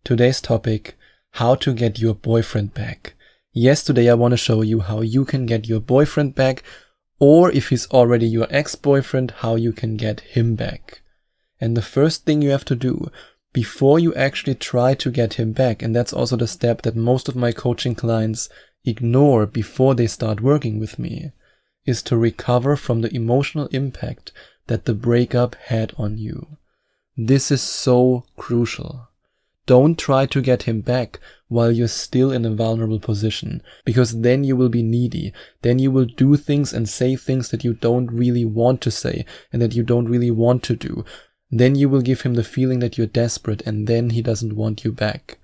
Today's topic, how to get your boyfriend back. Yes, today I want to show you how you can get your boyfriend back, or if he's already your ex-boyfriend, how you can get him back. And the first thing you have to do before you actually try to get him back, and that's also the step that most of my coaching clients ignore before they start working with me, is to recover from the emotional impact that the breakup had on you. This is so crucial. Don't try to get him back while you're still in a vulnerable position, because then you will be needy. Then you will do things and say things that you don't really want to say and that you don't really want to do. Then you will give him the feeling that you're desperate, and then he doesn't want you back.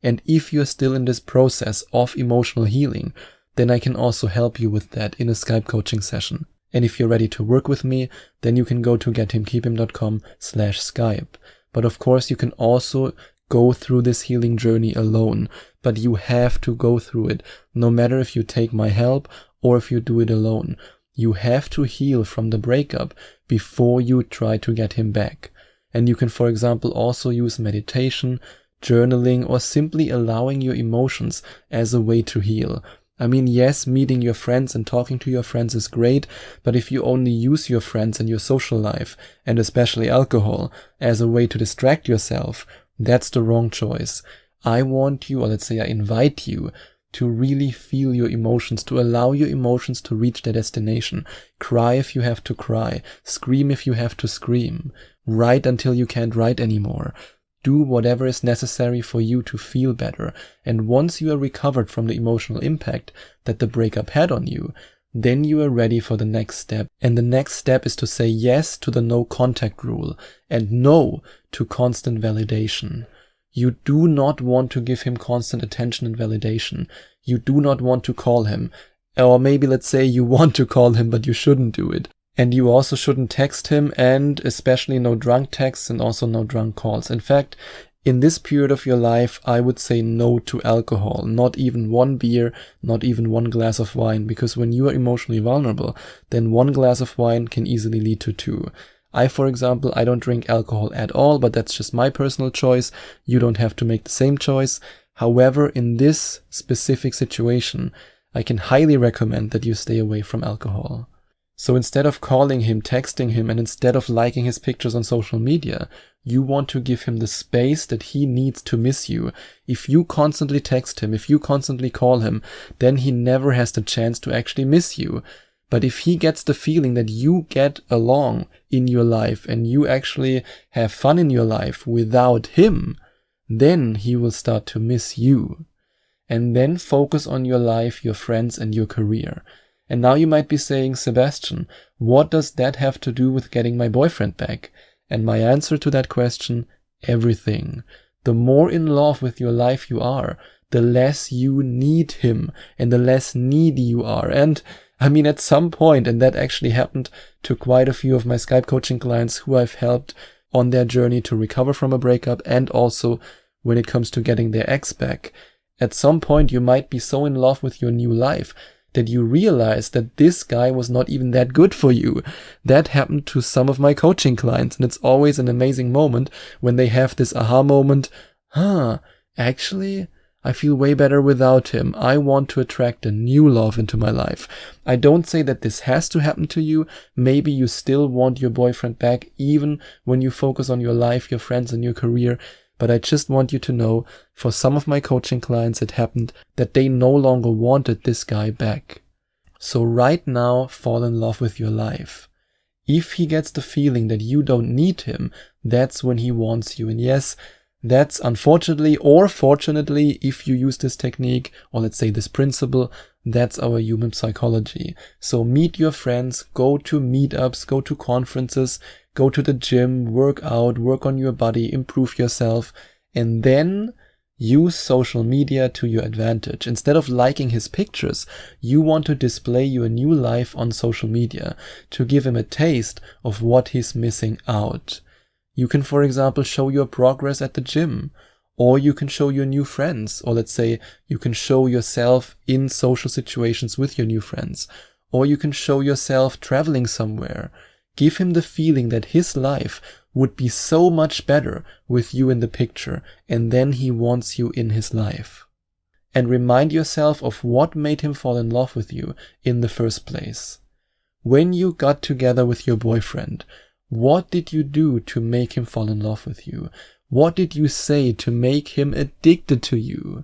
And if you're still in this process of emotional healing, then I can also help you with that in a Skype coaching session. And if you're ready to work with me, then you can go to GetHimKeepHim.com/Skype. But of course, you can also go through this healing journey alone, but you have to go through it, no matter if you take my help or if you do it alone. You have to heal from the breakup before you try to get him back. And you can, for example, also use meditation, journaling, or simply allowing your emotions as a way to heal. I mean, yes, meeting your friends and talking to your friends is great, but if you only use your friends and your social life, and especially alcohol, as a way to distract yourself, that's the wrong choice. I want you, or let's say I invite you, to really feel your emotions, to allow your emotions to reach their destination. Cry if you have to cry. Scream if you have to scream. Write until you can't write anymore. Do whatever is necessary for you to feel better. And once you are recovered from the emotional impact that the breakup had on you, then you are ready for the next step. And the next step is to say yes to the no contact rule and no to constant validation. You do not want to give him constant attention and validation. You do not want to call him. Or maybe let's say you want to call him, but you shouldn't do it. And you also shouldn't text him, and especially no drunk texts and also no drunk calls. In fact, in this period of your life, I would say no to alcohol. Not even one beer, not even one glass of wine. Because when you are emotionally vulnerable, then one glass of wine can easily lead to two. For example, I don't drink alcohol at all, but that's just my personal choice. You don't have to make the same choice. However, in this specific situation, I can highly recommend that you stay away from alcohol. So instead of calling him, texting him, and instead of liking his pictures on social media, you want to give him the space that he needs to miss you. If you constantly text him, if you constantly call him, then he never has the chance to actually miss you. But if he gets the feeling that you get along in your life and you actually have fun in your life without him, then he will start to miss you. And then focus on your life, your friends, and your career. And now you might be saying, Sebastian, what does that have to do with getting my boyfriend back? And my answer to that question, everything. The more in love with your life you are, the less you need him and the less needy you are. And I mean, at some point, and that actually happened to quite a few of my Skype coaching clients who I've helped on their journey to recover from a breakup, and also when it comes to getting their ex back. At some point, you might be so in love with your new life that you realize that this guy was not even that good for you. That happened to some of my coaching clients, and it's always an amazing moment when they have this aha moment. Actually, I feel way better without him. I want to attract a new love into my life. I don't say that this has to happen to you. Maybe you still want your boyfriend back, even when you focus on your life, your friends, and your career. But I just want you to know, for some of my coaching clients, it happened that they no longer wanted this guy back. So right now, fall in love with your life. If he gets the feeling that you don't need him, that's when he wants you. And yes, that's unfortunately or fortunately, if you use this technique, or let's say this principle, that's our human psychology. So meet your friends, go to meetups, go to conferences, go to the gym, work out, work on your body, improve yourself, and then use social media to your advantage. Instead of liking his pictures, you want to display your new life on social media to give him a taste of what he's missing out. You can, for example, show your progress at the gym, or you can show your new friends, or let's say you can show yourself in social situations with your new friends, or you can show yourself traveling somewhere. Give him the feeling that his life would be so much better with you in the picture, and then he wants you in his life. And remind yourself of what made him fall in love with you in the first place. When you got together with your boyfriend, what did you do to make him fall in love with you? What did you say to make him addicted to you?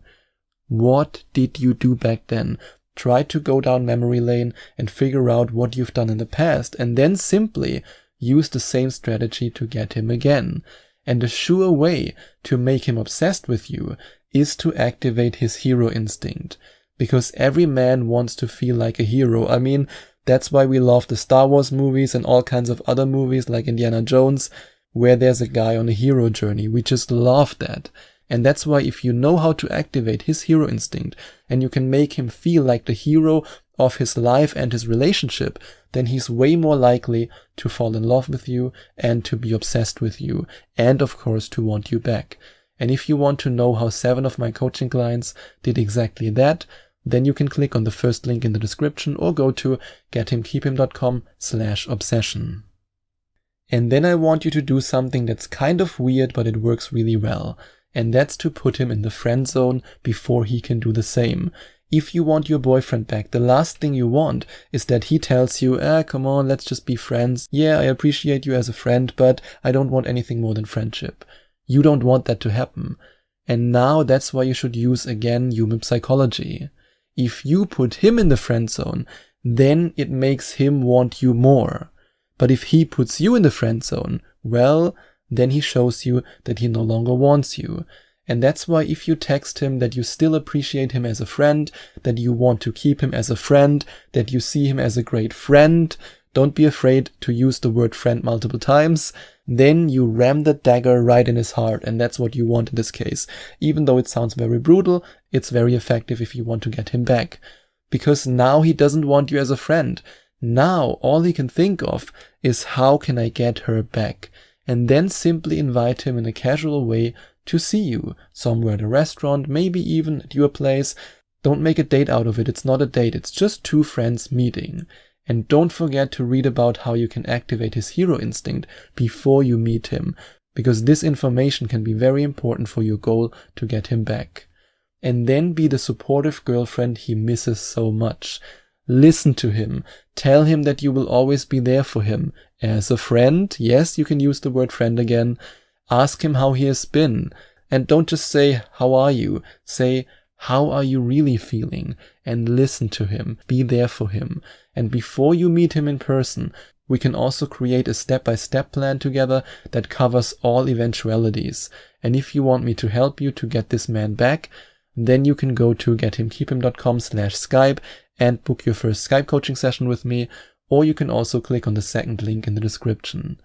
What did you do back then? Try to go down memory lane and figure out what you've done in the past, and then simply use the same strategy to get him again. And a sure way to make him obsessed with you is to activate his hero instinct. Because every man wants to feel like a hero. I mean, that's why we love the Star Wars movies and all kinds of other movies like Indiana Jones, where there's a guy on a hero journey. We just love that. And that's why if you know how to activate his hero instinct and you can make him feel like the hero of his life and his relationship, then he's way more likely to fall in love with you and to be obsessed with you, and of course to want you back. And if you want to know how 7 of my coaching clients did exactly that, then you can click on the first link in the description or go to gethimkeephim.com/obsession. And then I want you to do something that's kind of weird, but it works really well. And that's to put him in the friend zone before he can do the same. If you want your boyfriend back, the last thing you want is that he tells you, come on, let's just be friends. Yeah, I appreciate you as a friend, but I don't want anything more than friendship. You don't want that to happen. And now that's why you should use again human psychology. If you put him in the friend zone, then it makes him want you more. But if he puts you in the friend zone, well, then he shows you that he no longer wants you. And that's why if you text him that you still appreciate him as a friend, that you want to keep him as a friend, that you see him as a great friend, don't be afraid to use the word friend multiple times, then you ram the dagger right in his heart, and that's what you want in this case. Even though it sounds very brutal, it's very effective if you want to get him back. Because now he doesn't want you as a friend. Now all he can think of is how can I get her back? And then simply invite him in a casual way to see you somewhere at a restaurant, maybe even at your place. Don't make a date out of it. It's not a date. It's just 2 friends meeting. And don't forget to read about how you can activate his hero instinct before you meet him, because this information can be very important for your goal to get him back. And then be the supportive girlfriend he misses so much. Listen to him. Tell him that you will always be there for him. As a friend, yes, you can use the word friend again. Ask him how he has been. And don't just say, how are you? Say, how are you really feeling? And listen to him. Be there for him. And before you meet him in person, we can also create a step-by-step plan together that covers all eventualities. And if you want me to help you to get this man back, then you can go to gethimkeephim.com/Skype and book your first Skype coaching session with me, or you can also click on the second link in the description.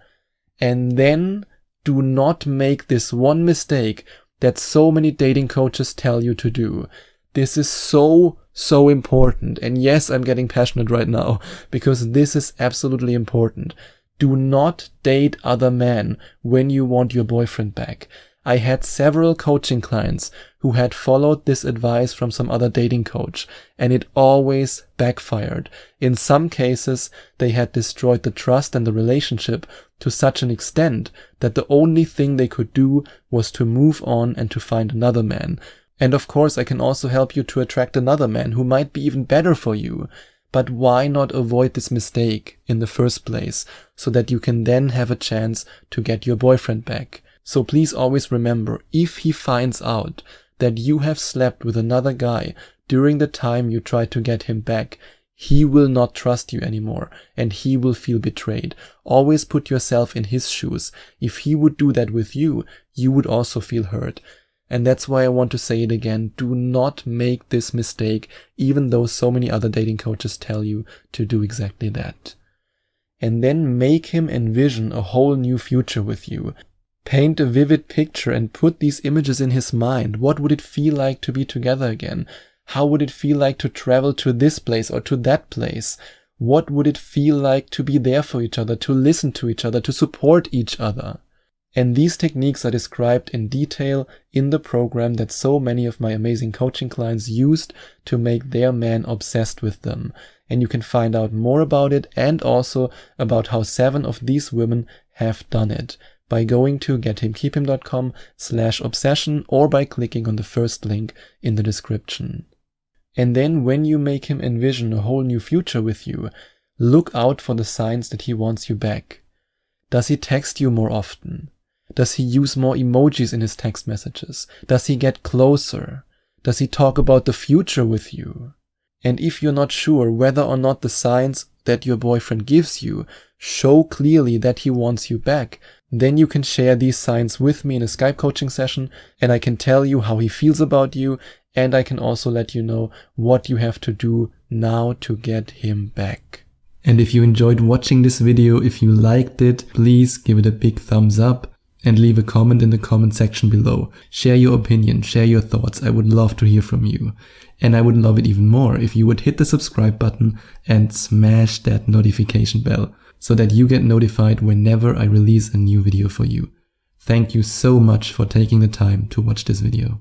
And then do not make this one mistake that so many dating coaches tell you to do. This is so important. And yes, I'm getting passionate right now because this is absolutely important. Do not date other men when you want your boyfriend back. I had several coaching clients who had followed this advice from some other dating coach, and it always backfired. In some cases, they had destroyed the trust and the relationship to such an extent that the only thing they could do was to move on and to find another man. And of course, I can also help you to attract another man who might be even better for you. But why not avoid this mistake in the first place, so that you can then have a chance to get your boyfriend back? So please always remember, if he finds out that you have slept with another guy during the time you tried to get him back, he will not trust you anymore and he will feel betrayed. Always put yourself in his shoes. If he would do that with you, you would also feel hurt. And that's why I want to say it again. Do not make this mistake, even though so many other dating coaches tell you to do exactly that. And then make him envision a whole new future with you. Paint a vivid picture and put these images in his mind. What would it feel like to be together again? How would it feel like to travel to this place or to that place? What would it feel like to be there for each other, to listen to each other, to support each other? And these techniques are described in detail in the program that so many of my amazing coaching clients used to make their man obsessed with them. And you can find out more about it and also about how 7 of these women have done it. by going to gethimkeephim.com/obsession or by clicking on the first link in the description. And then when you make him envision a whole new future with you, look out for the signs that he wants you back. Does he text you more often? Does he use more emojis in his text messages? Does he get closer? Does he talk about the future with you? And if you're not sure whether or not the signs that your boyfriend gives you show clearly that he wants you back, then you can share these signs with me in a Skype coaching session, and I can tell you how he feels about you, and I can also let you know what you have to do now to get him back. And if you enjoyed watching this video, if you liked it, please give it a big thumbs up and leave a comment in the comment section below. Share your opinion, share your thoughts. I would love to hear from you. And I would love it even more if you would hit the subscribe button and smash that notification bell so that you get notified whenever I release a new video for you. Thank you so much for taking the time to watch this video.